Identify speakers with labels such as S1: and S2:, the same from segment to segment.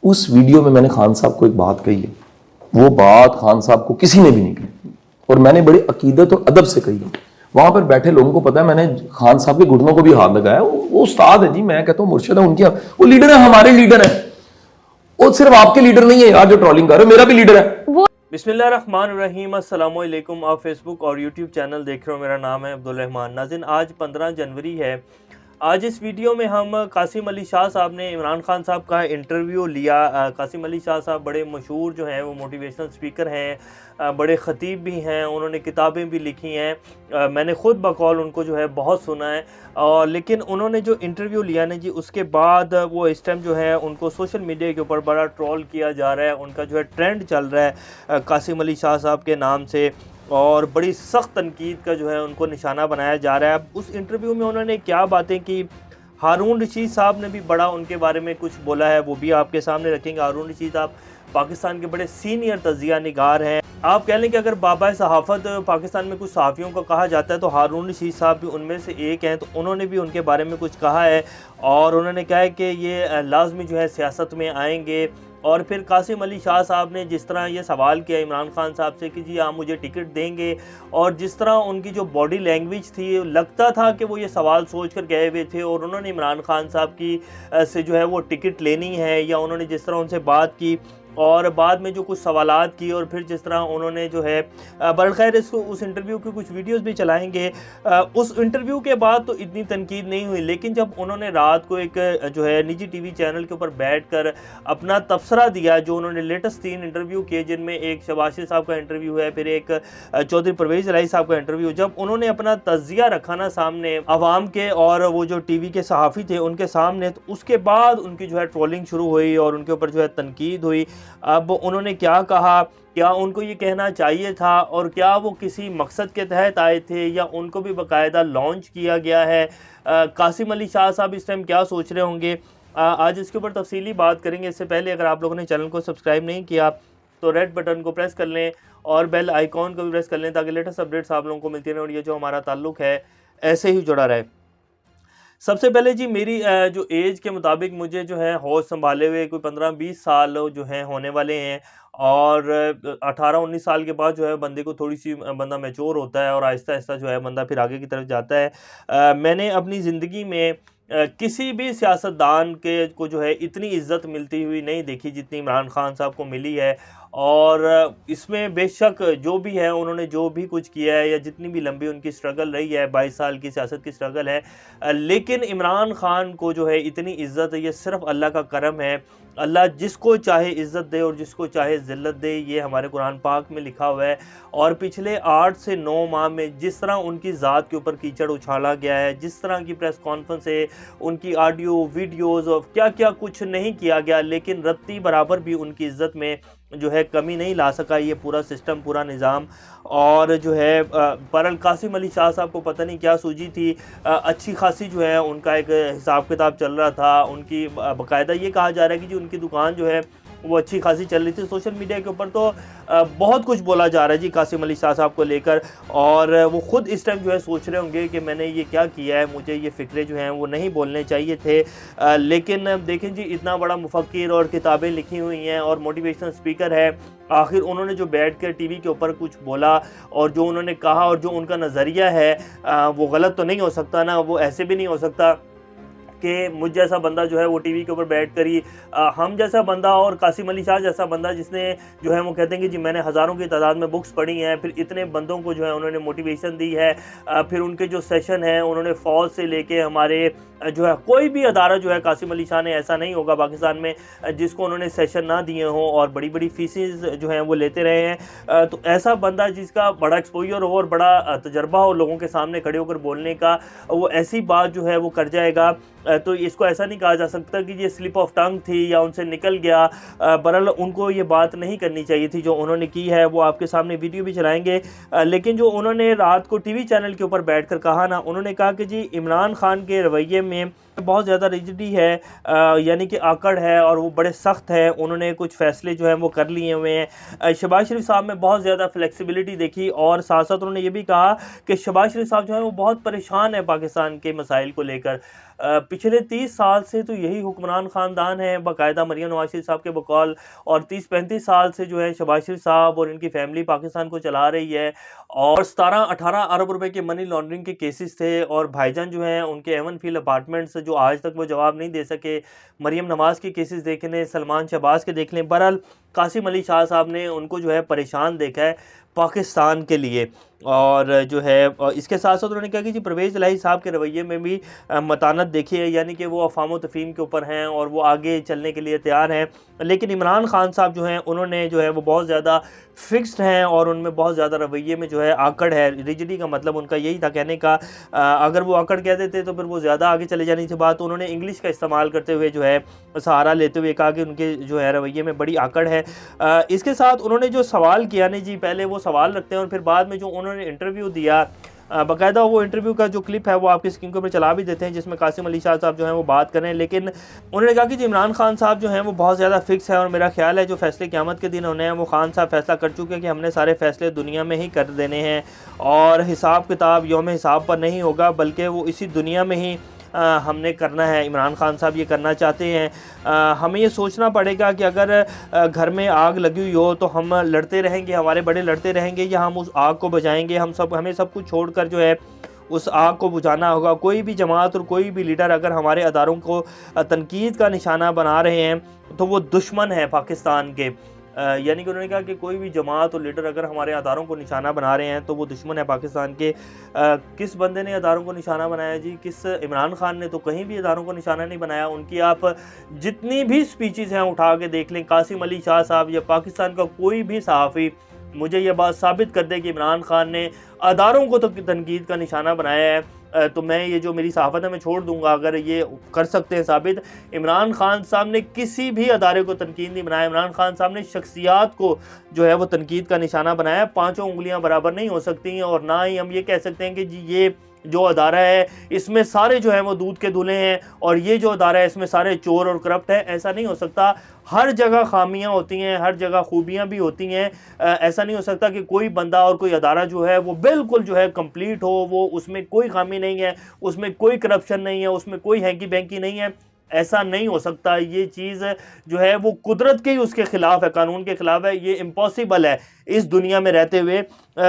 S1: उस वीडियो में मैंने खान साहब को एक बात कही है, वो बात खान साहब को किसी ने भी नहीं कही और मैंने बड़ी अकीदत और अदब से कही है। वहां पर बैठे लोगों को पता है, मैंने खान साहब के घुटनों को भी हाथ लगाया। वो उस्ताद है जी, मैं कहता हूँ मुर्शिद है उनकी, वो लीडर है, हमारे लीडर है। वो सिर्फ आपके लीडर नहीं है यार जो ट्रोलिंग कर रहे हो, मेरा भी लीडर है।
S2: बिस्मिल्लाहिर्रहमानिर्रहीम, अस्सलाम वालेकुम। आप फेसबुक और यूट्यूब चैनल देख रहे हो, मेरा नाम है अब्दुल रहमान। नाज़रीन, आज 15 जनवरी है। आज इस वीडियो में हम कासिम अली शाह साहब ने इमरान खान साहब का इंटरव्यू लिया। कासिम अली शाह साहब बड़े मशहूर जो हैं वो मोटिवेशनल स्पीकर हैं, बड़े ख़तीब भी हैं, उन्होंने किताबें भी लिखी हैं। मैंने ख़ुद बकौल उनको जो है बहुत सुना है। और लेकिन उन्होंने जो इंटरव्यू लिया ना जी, उसके बाद वो इस टाइम जो है उनको सोशल मीडिया के ऊपर बड़ा ट्रोल किया जा रहा है। उनका जो है ट्रेंड चल रहा है कासिम अली शाह साहब के नाम से, और बड़ी सख्त तनकीद का जो है उनको निशाना बनाया जा रहा है। अब उस इंटरव्यू में उन्होंने क्या बातें की, हारून रशीद साहब ने भी बड़ा उनके बारे में कुछ बोला है, वो भी आपके सामने रखेंगे। हारून रशीद साहब पाकिस्तान के बड़े सीनियर तजिया निगार हैं। आप कह लें कि अगर बाबा सहाफ़त पाकिस्तान में कुछ सहाफ़ियों को कहा जाता है तो हारून रशीद साहब भी उनमें से एक हैं। तो उन्होंने भी उनके बारे में कुछ कहा है और उन्होंने कहा है कि ये लाजमी जो है सियासत में आएंगे। और फिर कासिम अली शाह साहब ने जिस तरह ये सवाल किया इमरान खान साहब से कि जी आप मुझे टिकट देंगे, और जिस तरह उनकी जो बॉडी लैंग्वेज थी, लगता था कि वो ये सवाल सोच कर गए हुए थे और उन्होंने इमरान खान साहब की से जो है वो टिकट लेनी है, या उन्होंने जिस तरह उनसे बात की और बाद में जो कुछ सवालात की, और फिर जिस तरह उन्होंने जो है बरखैर इसको उस इंटरव्यू की कुछ वीडियोस भी चलाएंगे। उस इंटरव्यू के बाद तो इतनी तनकीद नहीं हुई, लेकिन जब उन्होंने रात को एक जो है निजी टीवी चैनल के ऊपर बैठकर अपना तबसरा दिया, जो उन्होंने लेटेस्ट 3 इंटरव्यू किए, जिनमें एक शबाशिर साहब का इंटरव्यू है, फिर एक चौधरी परवेज़ इलाही साहब का इंटरव्यू, जब उन्होंने अपना तजिया रखा ना सामने आवाम के और वो जो टीवी के सहाफ़ी थे उनके सामने, तो उसके बाद उनकी जो है ट्रोलिंग शुरू हुई और उनके ऊपर जो है तनकीद हुई। अब उन्होंने क्या कहा, क्या उनको ये कहना चाहिए था, और क्या वो किसी मकसद के तहत आए थे, या उनको भी बाकायदा लॉन्च किया गया है। कासिम अली शाह साहब इस टाइम क्या सोच रहे होंगे, आज इसके ऊपर तफसीली बात करेंगे। इससे पहले अगर आप लोगों ने चैनल को सब्सक्राइब नहीं किया तो रेड बटन को प्रेस कर लें और बेल आइकॉन को भी प्रेस कर लें, ताकि लेटेस्ट अपडेट्स आप लोगों को मिलती रहें और ये जो हमारा ताल्लुक़ है ऐसे ही जुड़ा रहे। सबसे पहले जी, मेरी जो एज के मुताबिक मुझे जो है होश संभाले हुए कोई 15-20 साल जो हैं होने वाले हैं, और 18-19 साल के बाद जो है बंदे को थोड़ी सी बंदा मैच्योर होता है और आहिस्ता आहिस्ता जो है बंदा फिर आगे की तरफ जाता है। मैंने अपनी ज़िंदगी में किसी भी सियासतदान के को जो है इतनी इज़्ज़त मिलती हुई नहीं देखी जितनी इमरान खान साहब को मिली है। और इसमें बेशक जो भी है, उन्होंने जो भी कुछ किया है, या जितनी भी लंबी उनकी स्ट्रगल रही है, 22 साल की सियासत की स्ट्रगल है, लेकिन इमरान खान को जो है इतनी इज़्ज़त है, ये सिर्फ़ अल्लाह का करम है। अल्लाह जिसको चाहे इज़्ज़त दे और जिसको चाहे ज़िल्लत दे, ये हमारे कुरान पाक में लिखा हुआ है। और पिछले 8 से 9 माह में जिस तरह उनकी ज़ात के ऊपर कीचड़ उछाला गया है, जिस तरह की प्रेस कॉन्फ्रेंस है, उनकी ऑडियो वीडियोज़ और क्या क्या कुछ नहीं किया गया, लेकिन रत्ती बराबर भी उनकी इज़्ज़त में जो है कमी नहीं ला सका ये पूरा सिस्टम, पूरा निज़ाम। और जो है बहरहाल कासिम अली शाह साहब को पता नहीं क्या सूझी थी, अच्छी खासी जो है उनका एक हिसाब किताब चल रहा था। उनकी बाकायदा ये कहा जा रहा है कि जी उनकी दुकान जो है वो अच्छी खासी चल रही थी। सोशल मीडिया के ऊपर तो बहुत कुछ बोला जा रहा है जी कासिम अली शाह साहब को लेकर, और वो ख़ुद इस टाइम जो है सोच रहे होंगे कि मैंने ये क्या किया है, मुझे ये फ़िक्रे जो हैं वो नहीं बोलने चाहिए थे। लेकिन देखें जी, इतना बड़ा मुफ़क्किर और किताबें लिखी हुई हैं और मोटिवेशनल स्पीकर है, आखिर उन्होंने जो बैठ कर टीवी के ऊपर कुछ बोला और जो उन्होंने कहा और जो उनका नज़रिया है वो गलत तो नहीं हो सकता ना। वो ऐसे भी नहीं हो सकता कि मुझ जैसा बंदा जो है वो टीवी के ऊपर बैठ कर ही हम जैसा बंदा और कासिम अली शाह जैसा बंदा, जिसने जो है वो कहते हैं कि जी मैंने हज़ारों की तादाद में बुक्स पढ़ी हैं, फिर इतने बंदों को जो है उन्होंने मोटिवेशन दी है, फिर उनके जो सेशन हैं उन्होंने फ़ौज से लेके हमारे जो है कोई भी अदारा जो है, कासिम अली शाह ने ऐसा नहीं होगा पाकिस्तान में जिसको उन्होंने सेशन ना दिए हों, और बड़ी बड़ी फीसेस जो हैं वो लेते रहे हैं। तो ऐसा बंदा जिसका बड़ा एक्सपोजर हो और बड़ा तजर्बा हो लोगों के सामने खड़े होकर बोलने का, वो ऐसी बात जो है वो कर जाएगा। तो इसको ऐसा नहीं कहा जा सकता कि ये स्लिप ऑफ टंग थी या उनसे निकल गया। बहरहाल उनको ये बात नहीं करनी चाहिए थी जो उन्होंने की है, वो आपके सामने वीडियो भी चलाएंगे। लेकिन जो उन्होंने रात को टीवी चैनल के ऊपर बैठकर कहा ना, उन्होंने कहा कि जी इमरान खान के रवैये में बहुत ज़्यादा रिजिडी है, यानी कि आकड़ है और वो बड़े सख्त है। उन्होंने कुछ फ़ैसले जो हैं वो कर लिए हुए हैं। शहबाज शरीफ साहब में बहुत ज़्यादा फ्लेक्सिबिलिटी देखी और साथ साथ उन्होंने ये भी कहा कि शहबाज शरीफ साहब जो है वो बहुत परेशान है पाकिस्तान के मसाइल को लेकर। पिछले 30 साल से तो यही हुक्मरान ख़ानदान है बाकायदा मरीम नवाज शरीफ साहब के बकौल, और 30-35 साल से जो है शहबाज शरीफ साहब और इनकी फैमिली पाकिस्तान को चला रही है। और 17-18 अरब रुपए के मनी लॉन्ड्रिंग के केसेस थे और भाईजान जो हैं उनके एवन फील्ड अपार्टमेंट्स जो आज तक वो जवाब नहीं दे सके। मरीम नवाज़ के केसेस देख लें, सलमान शहबाज के देख लें। बहरहाल कासिम अली शाह साहब ने उनको जो है परेशान देखा है पाकिस्तान के लिए। और जो है इसके साथ साथ उन्होंने कहा कि जी परवेज़ इलाही साहब के रवैये में भी मतानत देखी है, यानी कि वो अफ़वाम व तफ़हीम के ऊपर हैं और वो आगे चलने के लिए तैयार हैं। लेकिन इमरान खान साहब जो हैं उन्होंने जो है वो बहुत ज़्यादा फिक्स्ड हैं और उनमें बहुत ज़्यादा रवैये में जो है आकड़ है। रिजिडी का मतलब उनका यही था कहने का। अगर वो आकड़ कह देते तो फिर वो ज़्यादा आगे चले जाने की बात। तो उन्होंने इंग्लिश का इस्तेमाल करते हुए जो है सहारा लेते हुए कहा कि उनके जो है रवैये में बड़ी आकड़ है। इसके साथ उन्होंने जो सवाल किया नहीं जी, पहले वो सवाल रखते हैं और फिर बाद में जो उन्होंने इंटरव्यू दिया, बाकायदा वो इंटरव्यू का जो क्लिप है वो आपकी स्क्रीन के ऊपर चला भी देते हैं जिसमें कासिम अली शाह साहब जो हैं वो बात करें। लेकिन उन्होंने कहा कि जी इमरान खान साहब जो हैं वो बहुत ज़्यादा फिक्स है और मेरा ख्याल है जो फैसले क़यामत के दिन होने हैं वो खान साहब फैसला कर चुके हैं कि हमने सारे फैसले दुनिया में ही कर देने हैं और हिसाब किताब यौम हिसाब पर नहीं होगा बल्कि वो इसी दुनिया में ही हमने करना है। इमरान खान साहब ये करना चाहते हैं। हमें ये सोचना पड़ेगा कि अगर घर में आग लगी हुई हो तो हम लड़ते रहेंगे, हमारे बड़े लड़ते रहेंगे, या हम उस आग को बुझाएंगे। हमें सब कुछ छोड़कर जो है उस आग को बुझाना होगा। कोई भी जमात और कोई भी लीडर अगर हमारे अदारों को तनकीद का निशाना बना रहे हैं तो वो दुश्मन है पाकिस्तान के। यानी कि उन्होंने कहा कि कोई भी जमात और लीडर अगर हमारे अदारों को निशाना बना रहे हैं तो वो दुश्मन है पाकिस्तान के। किस बंदे ने अदारों को निशाना बनाया जी? किस इमरान खान ने तो कहीं भी अदारों को निशाना नहीं बनाया। उनकी आप जितनी भी स्पीचेस हैं उठा के देख लें, कासिम अली शाह साहब या पाकिस्तान का कोई भी सहाफ़ी मुझे ये बात साबित कर दे कि इमरान खान ने अदारों को तो तनकीद का निशाना बनाया है, तो मैं ये जो मेरी सहाफ़त है मैं छोड़ दूंगा अगर ये कर सकते हैं साबित। इमरान खान साहब ने किसी भी अदारे को तनकीद नहीं बनाया। इमरान खान साहब ने शख्सियात को जो है वो तनकीद का निशाना बनाया। पाँचों उंगलियां बराबर नहीं हो सकती और ना ही हम ये कह सकते हैं कि जी ये जो अदारा है इसमें सारे जो है वो दूध के दूल्हे हैं और ये जो अदारा है इसमें सारे चोर और करप्ट है। ऐसा नहीं हो सकता। हर जगह खामियां होती हैं, हर जगह खूबियां भी होती हैं। ऐसा नहीं हो सकता कि कोई बंदा और कोई अदारा जो है वो बिल्कुल जो है कंप्लीट हो, वो उसमें कोई खामी नहीं है, उसमें कोई करप्शन नहीं है, उसमें कोई हैंकी बैंकी नहीं है। ऐसा नहीं हो सकता। ये चीज़ जो है वो कुदरत के ही उसके ख़िलाफ़ है, कानून के ख़िलाफ़ है। ये इम्पॉसिबल है इस दुनिया में रहते हुए।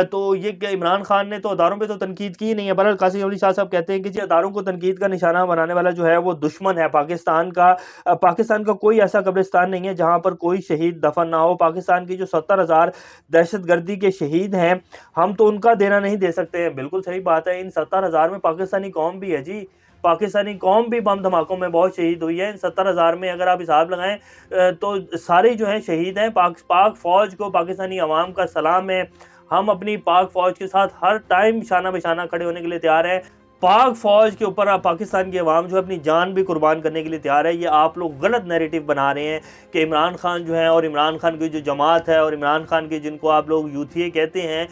S2: तो ये क्या इमरान खान ने तो अदारों पे तो तनकीद की नहीं है। बहरहाल कासिम अली शाह साहब कहते हैं कि जी अदारों को तनकीद का निशाना बनाने वाला जो है वो दुश्मन है पाकिस्तान का। पाकिस्तान का कोई ऐसा कब्रिस्तान नहीं है जहाँ पर कोई शहीद दफन ना हो। पाकिस्तान की जो 70,000 दहशतगर्दी के शहीद हैं हम तो उनका देना नहीं दे सकते हैं। बिल्कुल सही बात है। इन 70,000 में पाकिस्तानी कौम भी है जी। पाकिस्तानी कौम भी बम धमाकों में बहुत शहीद हुई है। 70,000 में अगर आप हिसाब लगाएं तो सारे जो हैं शहीद हैं। पाक फ़ौज को पाकिस्तानी अवाम का सलाम है। हम अपनी पाक फ़ौज के साथ हर टाइम शाना बिशाना खड़े होने के लिए तैयार हैं। पाक फ़ौज के ऊपर पाकिस्तान की अवाम जो है अपनी जान भी कुर्बान करने के लिए तैयार है। ये आप लोग गलत नैरेटिव बना रहे हैं कि इमरान खान जो है और इमरान खान की जो जमात है और इमरान खान के जिनको आप लोग यूथिये कहते हैं,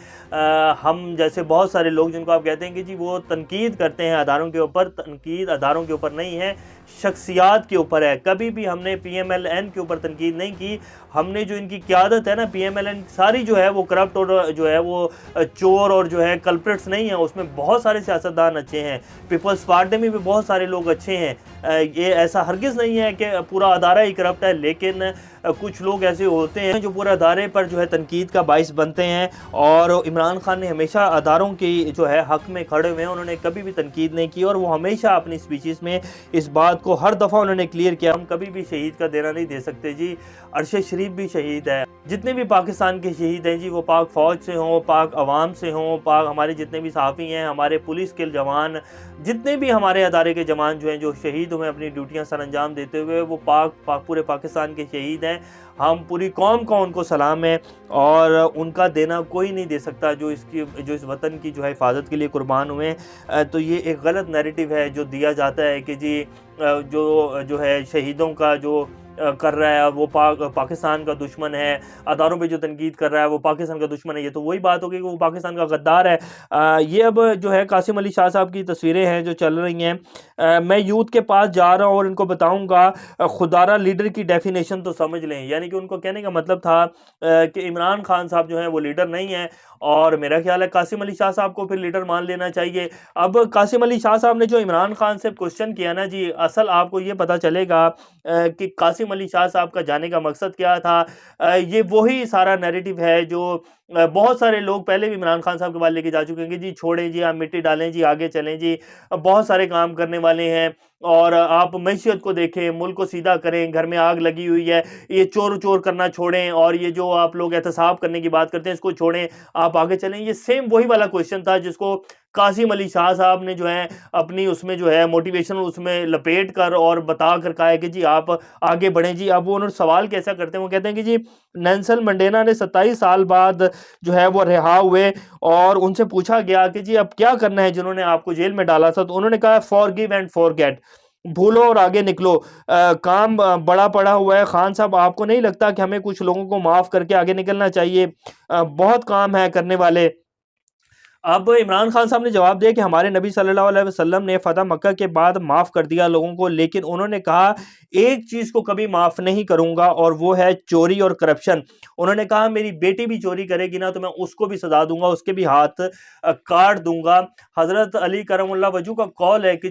S2: हम जैसे बहुत सारे लोग जिनको आप कहते हैं कि जी वो तनकीद करते हैं अदारों के ऊपर। तनकीद अदारों के ऊपर नहीं है, शख्सियात के ऊपर है। कभी भी हमने PMLN के ऊपर तनकीद नहीं की। हमने जो इनकी क़यादत है ना PMLN सारी जो है वो करप्ट और जो है वो चोर और जो है कल्प्रिट्स नहीं है। उसमें बहुत सारे सियासतदान अच्छे हैं। पीपल्स पार्टी में भी बहुत सारे लोग अच्छे हैं। ये ऐसा हरगिज़ नहीं है कि पूरा अदारा ही करप्ट है, लेकिन कुछ लोग ऐसे होते हैं जो पूरे अदारे पर जो है तनकीद का बाइस बनते हैं। और इमरान खान ने हमेशा अदारों की जो है हक़ में खड़े हुए हैं। उन्होंने कभी भी तनकीद नहीं की और वो हमेशा अपनी स्पीचेस में इस बात को हर दफ़ा उन्होंने क्लियर किया, हम कभी भी शहीद का देना नहीं दे सकते जी। अरशद शरीफ भी शहीद है। जितने भी पाकिस्तान के शहीद हैं जी वो पाक फ़ौज से हों, पाक अवाम से हों, पाक हमारे जितने भी सहाफ़ी हैं, हमारे पुलिस के जवान, जितने भी हमारे अदारे के जवान जो हैं जो शहीद हुए अपनी ड्यूटियां सर अंजाम देते हुए, वो पूरे पाकिस्तान के शहीद हैं। हम पूरी कौम का उनको सलाम है और उनका देना कोई नहीं दे सकता जो इस वतन की जो है हिफाजत के लिए कुर्बान हुए। तो ये एक गलत नैरेटिव है जो दिया जाता है कि जी जो है शहीदों का जो कर रहा है, वो पाकिस्तान का दुश्मन है, अदारों पे जो तनकीद कर रहा है वो पाकिस्तान का दुश्मन है, ये तो वही बात होगी कि वो पाकिस्तान का गद्दार है। ये अब जो है कासिम अली शाह साहब की तस्वीरें हैं जो चल रही हैं। मैं यूथ के पास जा रहा हूँ और इनको बताऊँगा खुदारा लीडर की डेफिनेशन तो समझ लें, यानी कि उनको कहने का मतलब था कि इमरान खान साहब जो हैं वो लीडर नहीं है, और मेरा ख्याल है कासिम अली शाह साहब को फिर लीडर मान लेना चाहिए। अब कासिम अली शाह साहब ने जो इमरान खान से क्वेश्चन किया ना जी, असल आपको ये पता चलेगा कि कासिम अली शाह साहब का जाने का मकसद क्या था। ये वही सारा नैरेटिव है जो बहुत सारे लोग पहले भी इमरान खान साहब के बाद लेके जा चुके हैं कि जी छोड़ें जी, आप मिट्टी डालें जी, आगे चलें जी, बहुत सारे काम करने वाले हैं, और आप मैशियत को देखें, मुल्क को सीधा करें, घर में आग लगी हुई है, ये चोर चोर करना छोड़ें, और ये जो आप लोग एहतसाब करने की बात करते हैं इसको छोड़ें, आप आगे चलें। ये सेम वही वाला क्वेश्चन था जिसको कासिम अली शाह साहब ने जो है अपनी उसमें जो है मोटिवेशनल उसमें लपेट कर और बता कर कहा है कि जी आप आगे बढ़ें जी। अब वो उन्होंने सवाल कैसा करते हैं, वो कहते हैं कि जी नेल्सन मंडेला ने 27 साल बाद जो है वो रिहा हुए, और उनसे पूछा गया कि जी अब क्या करना है जिन्होंने आपको जेल में डाला था, तो उन्होंने कहा फॉरगिव एंड फॉरगेट, भूलो और आगे निकलो। काम बड़ा पड़ा हुआ है खान साहब, आपको नहीं लगता कि हमें कुछ लोगों को माफ करके आगे निकलना चाहिए? बहुत काम है करने वाले। अब इमरान खान साहब ने जवाब दिया कि हमारे नबी सल्लल्लाहु अलैहि वसल्लम ने फतह मक्का के बाद माफ़ कर दिया लोगों को, लेकिन उन्होंने कहा एक चीज़ को कभी माफ़ नहीं करूंगा, और वो है चोरी और करप्शन। उन्होंने कहा मेरी बेटी भी चोरी करेगी ना तो मैं उसको भी सजा दूंगा, उसके भी हाथ काट दूंगा। हज़रत अली करमुल्लाह वजू का कौल है कि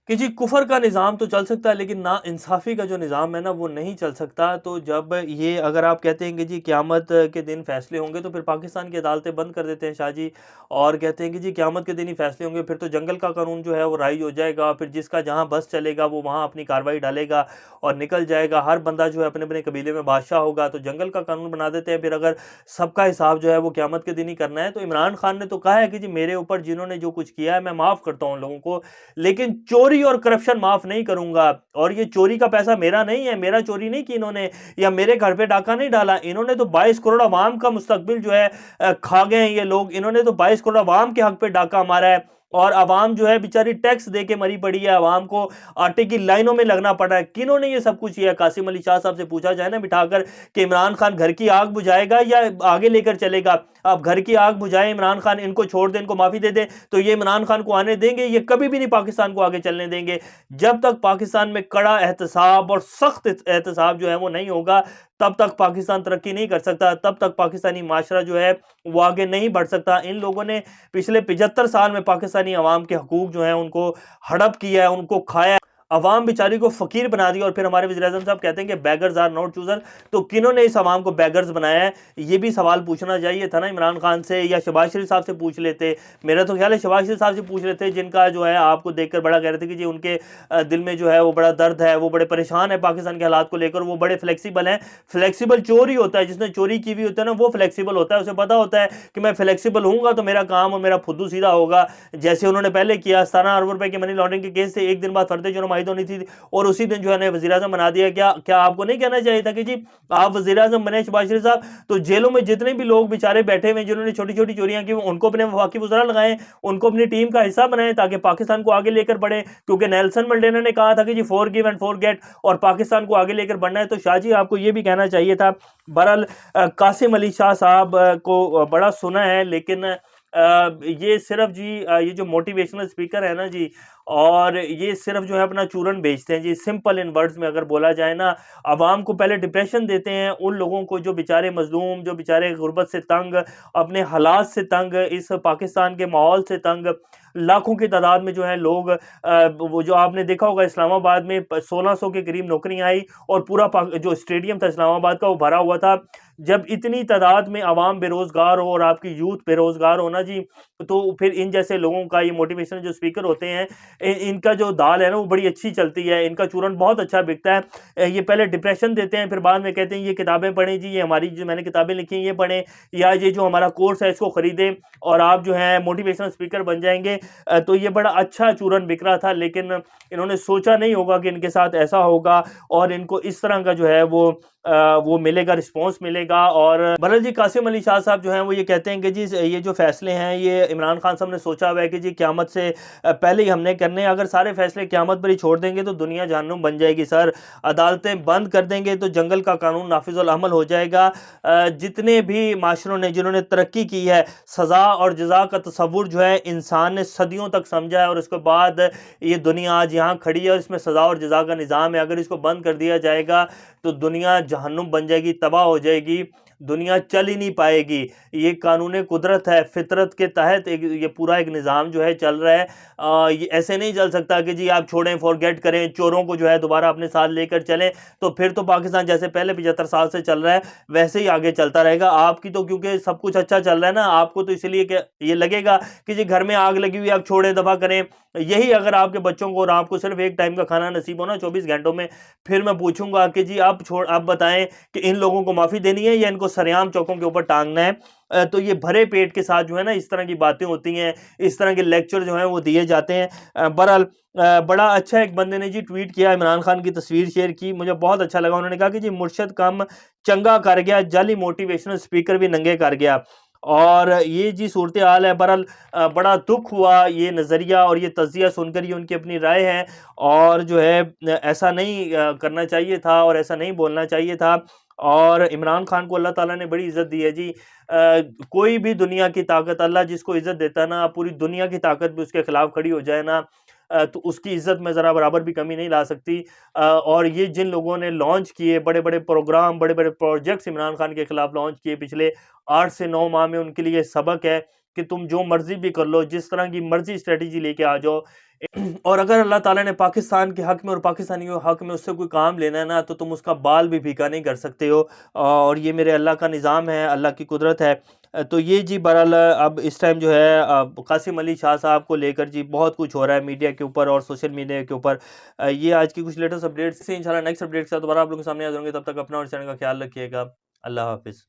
S2: जी कुफर का निज़ाम तो चल सकता है, लेकिन ना इंसाफ़ी का जो निज़ाम है ना वो नहीं चल सकता। तो जब ये अगर आप कहते हैं कि जी क़यामत के दिन फ़ैसले होंगे, तो फिर पाकिस्तान की अदालतें बंद कर देते हैं शाह जी, और कहते हैं कि जी क़यामत के दिन ही फ़ैसले होंगे, फिर तो जंगल का कानून जो है वो राइज हो जाएगा, फिर जिसका जहाँ बस चलेगा वो वहाँ अपनी कार्रवाई डालेगा और निकल जाएगा, हर बंदा जो है अपने अपने कबीले में बादशाह होगा, तो जंगल का कानून बना देते हैं। फिर अगर सबका हिसाब जो है वो क़यामत के दिन ही करना है, तो इमरान खान ने तो कहा है कि जी मेरे ऊपर जिन्होंने जो कुछ किया है मैं माफ़ करता हूँ लोगों को, लेकिन चोरी और करप्शन माफ़ नहीं करूंगा। और ये चोरी का पैसा मेरा नहीं है, मेरा चोरी नहीं की इन्होंने, या मेरे घर पे डाका नहीं डाला इन्होंने, तो 22 करोड़ अवाम का मुस्तकबिल जो है खा गए हैं ये लोग। इन्होंने तो 22 करोड़ अवाम के हक पे डाका मारा है, और अवाम जो है बेचारी टैक्स दे के मरी पड़ी है, अवाम को आटे की लाइनों में लगना पड़ रहा है। किन्होंने ये सब कुछ किया? कासिम अली शाह साहब से पूछा जाए ना बिठाकर कि इमरान खान घर की आग बुझाएगा या आगे लेकर चलेगा? अब घर की आग बुझाए इमरान खान, इनको छोड़ दे, इनको माफी दे दे, तो ये इमरान खान को आने देंगे? ये कभी भी नहीं पाकिस्तान को आगे चलने देंगे। जब तक पाकिस्तान में कड़ा एहतसाब और सख्त एहतसाब जो है वो नहीं होगा, तब तक पाकिस्तान तरक्की नहीं कर सकता, तब तक पाकिस्तानी माशरा जो है वो आगे नहीं बढ़ सकता। इन लोगों ने पिछले 75 साल में पाकिस्तानी अवाम के हकूक जो है उनको हड़प किया है, उनको खाया है, अवाम बेचारी को फकीर बना दिया। और फिर हमारे वज़ीर-ए-आज़म साहब कहते हैं कि बेगर्स आर नॉट चूजर, तो किन्होंने इस अवाम को बेगर्स बनाया है? ये भी सवाल पूछना चाहिए था ना इमरान खान से, या शहबाज शरीफ साहब से पूछ लेते। मेरा तो ख्याल है शहबाज शरीफ साहब से पूछ लेते, जिनका जो है आपको देखकर बड़ा कह रहे थे कि जी उनके दिल में जो है वो बड़ा दर्द है, वो बड़े परेशान है पाकिस्तान के हालात को लेकर, वो बड़े फ्लेक्सिबल हैं। फ्लेक्सिबल चोर ही होता है, जिसने चोरी की हुई होता है ना वो फ्लेक्सिबल होता है, उसे पता होता है कि मैं फ्लेक्सिबल हूँगा तो मेरा काम और मेरा फुद्दू सीधा होगा। जैसे उन्होंने पहले किया, 17 अरब रुपए की मनी लॉन्ड्रिंग के केस से एक दिन बाद फर्द जुर्म आयद होनी थी, और उसी दिन जो है वज़ीर-ए-आज़म बना दिया। क्या आपको नहीं कहना चाहिए था कि जी आप वज़ीर-ए-आज़म बने शहबाज शरीफ साहब, तो जेलों में जितने भी लोग बेचारे बैठे हुए जिन्होंने छोटी छोटी चोरियां की, उनको अपने वफाकी वज़रा लगाएं, उनको अपनी टीम का हिस्सा बनाएं, ताकि पाकिस्तान को आगे लेकर बढ़े। क्योंकि नेल्सन मंडेला ने कहा था कि जी फॉरगिव एंड फॉरगेट, और पाकिस्तान को आगे लेकर बढ़ना है। तो शाह जी आपको ये भी कहना चाहिए था। बहरहाल कासिम अली शाह साहब को बड़ा सुना है, लेकिन ये सिर्फ जी ये जो मोटिवेशनल स्पीकर है ना जी, और ये सिर्फ जो है अपना चूरन बेचते हैं जी। सिंपल इन वर्ड्स में अगर बोला जाए ना, अवाम को पहले डिप्रेशन देते हैं, उन लोगों को जो बेचारे मजलूम, जो बेचारे गुर्बत से तंग, अपने हालात से तंग, इस पाकिस्तान के माहौल से तंग, लाखों की तादाद में जो है लोग वो जो आपने देखा होगा इस्लामाबाद में 1600 के करीब नौकरियां आई, और पूरा जो स्टेडियम था इस्लामाबाद का वो भरा हुआ था। जब इतनी तादाद में अवाम बेरोजगार हो और आपकी यूथ बेरोजगार हो ना जी, तो फिर इन जैसे लोगों का ये मोटिवेशनल जो स्पीकर होते हैं, इनका जो दाल है ना वो बड़ी अच्छी चलती है, इनका चूरन बहुत अच्छा बिकता है। ये पहले डिप्रेशन देते हैं, फिर बाद में कहते हैं ये किताबें पढ़ें जी, ये हमारी जो मैंने किताबें लिखी हैं ये पढ़ें, या ये जो हमारा कोर्स है इसको खरीदें और आप जो है मोटिवेशनल स्पीकर बन जाएंगे। तो ये बड़ा अच्छा चूरन बिक रहा था, लेकिन इन्होंने सोचा नहीं होगा कि इनके साथ ऐसा होगा, और इनको इस तरह का जो है वो मिलेगा, रिस्पॉन्स मिलेगा। और बहरहाल जी कासिम अली शाह साहब जो हैं वो ये कहते हैं कि जी ये जो फैसले हैं ये इमरान खान साहब ने सोचा हुआ है कि जी क़यामत से पहले ही हमने करने हैं। अगर सारे फैसले क़यामत पर ही छोड़ देंगे तो दुनिया जहन्नुम बन जाएगी सर। अदालतें बंद कर देंगे तो जंगल का कानून नाफिजुल अमल हो जाएगा। जितने भी माशरों ने जिन्होंने तरक्की की है, सज़ा और जज़ा का तसव्वुर जो है इंसान ने सदियों तक समझा है और उसके बाद ये दुनिया आज यहाँ खड़ी है और इसमें सज़ा और जज़ा का निज़ाम है। अगर इसको बंद कर दिया जाएगा तो दुनिया जहन्नुम बन जाएगी, तबाह हो जाएगी, दुनिया चल ही नहीं पाएगी। ये कानून कुदरत है, फितरत के तहत ये पूरा एक निज़ाम जो है चल रहा है। ये ऐसे नहीं चल सकता कि जी आप छोड़ें, फॉरगेट करें, चोरों को जो है दोबारा अपने साथ लेकर चलें, तो फिर तो पाकिस्तान जैसे पहले 75 साल से चल रहा है वैसे ही आगे चलता रहेगा। आपकी तो क्योंकि सब कुछ अच्छा चल रहा है ना, आपको तो इसलिए कि ये लगेगा कि जी घर में आग लगी हुई, आप छोड़ें, दफा करें। यही अगर आपके बच्चों को और आपको सिर्फ एक टाइम का खाना नसीब हो ना 24 घंटों में, फिर मैं पूछूंगा कि जी आप बताएं कि इन लोगों को माफ़ी देनी है या इनको सरेआम चौकों के ऊपर टांगना है। तो ये भरे पेट के साथ जो है ना इस तरह की बातें होती हैं, इस तरह के लेक्चर जो हैं वो दिए जाते हैं। बहरहाल बड़ा अच्छा एक बंदे ने जी ट्वीट किया, इमरान खान की तस्वीर शेयर की, मुझे बहुत अच्छा लगा। उन्होंने कहा कि जी मुर्शद कम चंगा कर गया, जाली मोटिवेशनल स्पीकर भी नंगे कर गया। और ये जी सूरत हाल है। बहरहाल बड़ा दुख हुआ ये नज़रिया और ये तज़िया सुनकर, ये उनकी अपनी राय है और जो है ऐसा नहीं करना चाहिए था और ऐसा नहीं बोलना चाहिए था। और इमरान खान को अल्लाह ताला ने बड़ी इज़्ज़त दी है जी। कोई भी दुनिया की ताकत, अल्लाह जिसको इज़्ज़त देता है ना, पूरी दुनिया की ताकत भी उसके खिलाफ खड़ी हो जाए ना, तो उसकी इज़्ज़त में ज़रा बराबर भी कमी नहीं ला सकती। और ये जिन लोगों ने लॉन्च किए बड़े बड़े प्रोग्राम, बड़े बड़े प्रोजेक्ट्स इमरान खान के खिलाफ लॉन्च किए पिछले 8 से 9 माह में, उनके लिए सबक है कि तुम जो मर्जी भी कर लो, जिस तरह की मर्जी स्ट्रेटजी लेके आ जाओ, और अगर अल्लाह ताला ने पाकिस्तान के हक में और पाकिस्तानियों के हक में उससे कोई काम लेना है ना, तो तुम उसका बाल भी फीका नहीं कर सकते हो। और ये मेरे अल्लाह का निज़ाम है, अल्लाह की कुदरत है। तो ये जी बहरहाल अब इस टाइम जो है कासिम अली शाह साहब को लेकर जी बहुत कुछ हो रहा है मीडिया के ऊपर और सोशल मीडिया के ऊपर। ये आज की कुछ लेटेस्ट अपडेट्स से इंशाल्लाह नेक्स्ट अपडेट के साथ दोबारा आप लोगों के सामने आ जाऊँगे। तब तक अपना और चैनल का ख्याल रखिएगा। अल्लाह हाफ़िज़।